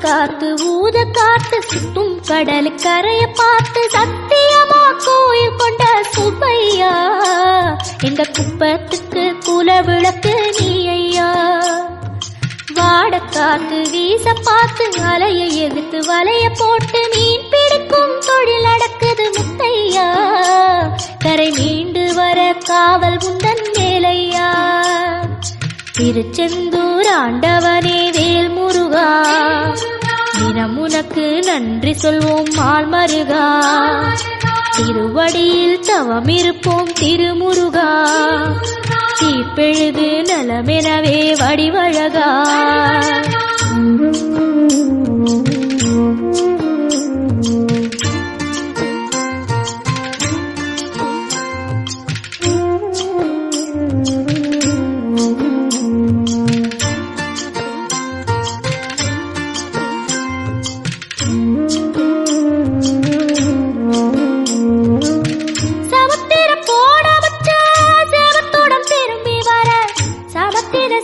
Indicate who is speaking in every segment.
Speaker 1: காத்து ஊத காத்து சுத்தும் கடல் கரைய பார்த்து சத்தியமா கோயில் கொண்ட சுப்பையா இந்த குப்பத்துக்கு குல விளக்கு நீ ஐயா. வாட காத்து வீச பார்த்து அலைய எதிர்த்து வலைய போட்டு மீன் பிடிக்கும் தொழில் நடக்குது முத்தையா. கரை மீண்டு வர காவல் முந்தன் மேலையா. திருச்செந்தூர் ஆண்டவனே வேல் முருகா தினம் உனக்கு நன்றி சொல்வோம் மால் மருகா. திருவடியில் தவம் இருப்போம் திருமுருகா. தீப்பெழுது நலமெனவே வடிவழகா.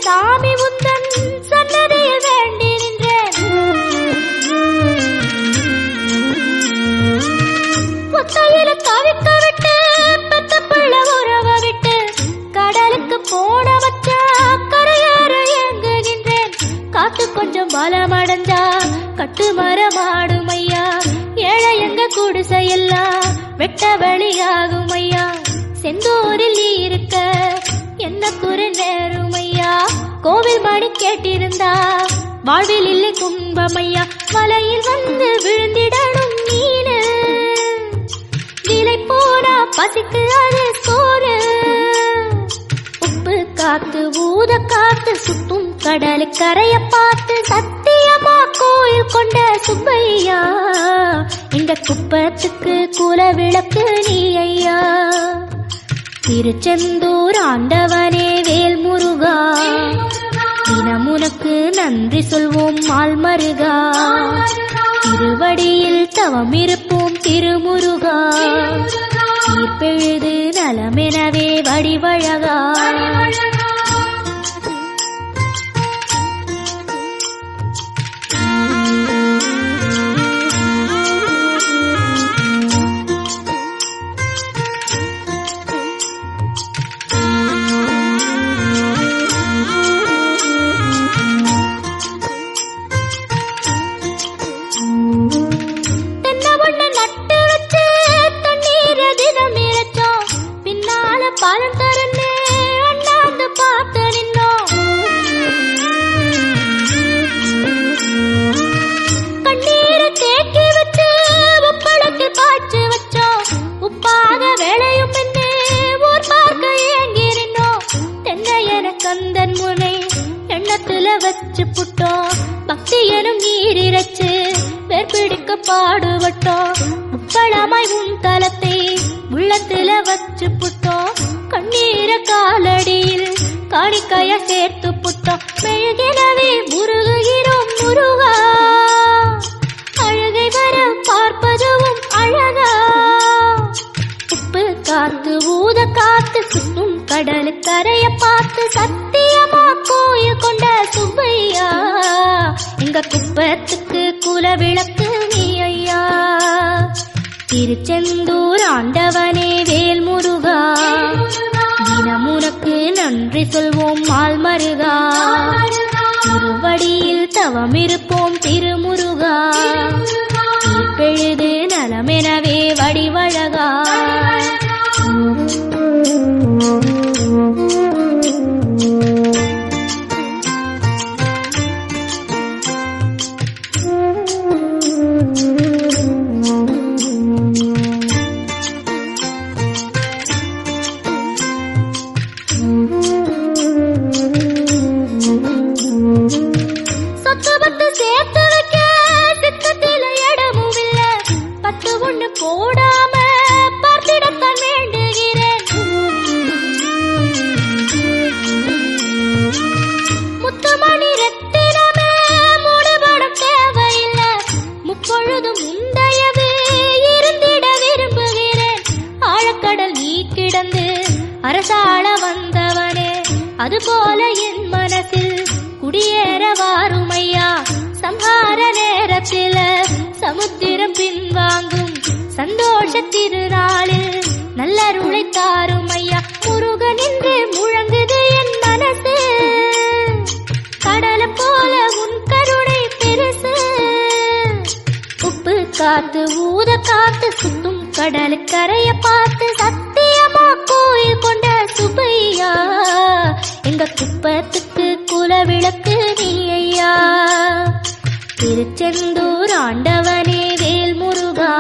Speaker 1: சாமி உந்தன் சன்னதியில் வேண்டி நின்றேன். புத்தையில தவிக்க விட்டு பெத்த பிள்ளை உறவ விட்டு கடலுக்கு போட வச்ச கரையாறு ஏங்குகின்றேன். காத்து கொஞ்சம் பலமடைஞ்சா கட்டு மரமாடும் ஐயா. ஏழை எங்க குடிசையெல்லாம் வெட்ட வழியாகும் ஐயா. செந்தூரில் நீ இருக்க என்ன குறை நேரும் ஐயா. கோவில் மணி கேட்டிருந்தா வாழ்வில் இல்லை கும்பமையா. வலையில் வந்து விழுந்திடணும் மீனு விலை போனா பசிக்கு அது சோறு. உப்பு காத்து ஊத காத்து சுத்தும் கடல் கரைய பார்த்து சத்தியமா கோயில் கொண்ட சுப்பையா இந்த குப்பத்துக்கு குல விளக்கு நீ ஐயா. திருச்செந்தூர் ஆண்டவனே வேல் முருகா தினம் உனக்கு நன்றி சொல்வோம் மால் மருகா. திருவடியில் தவம் இருப்போம் திருமுருகா. தீப்பெழுது நலமெனவே வடிவழகா. பாலம் தரன்னு அண்ணாந்து பார்த்து நின்னோம். கண்ணீரை தேக்கி வச்சு உப்பளத்தில் பாய்ச்சி வச்சோம். உப்பாக வேலையும் என்ன ஊர் பார்க்க ஏங்கி நின்னோம். தென்னை என கந்தன் முனை எண்ணத்துல வச்சு புட்டோம். பக்தி எனும் நீர் இறைச்சு வேர்பிடிக்க பாடுபட்டோம். உப்பளமாய் உன் தலத்தை உள்ளத்துல வச்சு புட்டோம். கண்ணீர காலடியில் காணிக்கைய சேர்த்து புட்டோம். மெழுகினவே முருகுகிறோம் முருகா. அழகை வர பார்ப்பதுவும் அழகா. உப்பு காத்து ஊத காத்து சுத்தும் கடல் கரைய பார்த்து சத்தியமா கோயில் கொண்ட சுப்பையா இங்க குப்பத்துக்கு குல விளக்கு நீ ஐயா. திருச்செந்தூர் ஆண்டவனே வேல் முருகா தினம் உனக்கு நன்றி சொல்வோம் மால் மருகா. திருவடியில் தவம் இருப்போம் திருமுருகா. தீப்பெழுது நலமெனவே வடிவழகா. அதுபோல என் மனசில் குடியேற வாருமையா. சம்ஹார நேரத்தில சமுத்திரம் பின்வாங்கும் சந்தோஷ திருநாளில் நல்லருளை தாருமையா. முருகன் என்று முழங்குது என் மனசு, கடலை போல உன் கருணை பெருசு. உப்பு காத்து ஊத காத்து சுத்தும் கடலு கரைய பார்த்து சத்தியமா கோயில் கொண்ட சுப்பையா. எங்க குப்பத்துக்கு குலவிளக்கு நீ ஐயா. திருச்செந்தூர் ஆண்டவனே வேல் முருகா,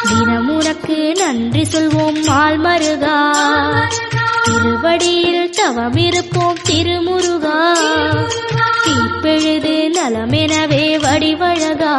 Speaker 1: தினம் உனக்கு நன்றி சொல்வோம் மால் மருகா. திருவடியில் தவமிருப்போம் திருமுருகா, தீப்பெழுது நலமெனவே வடிவழகா.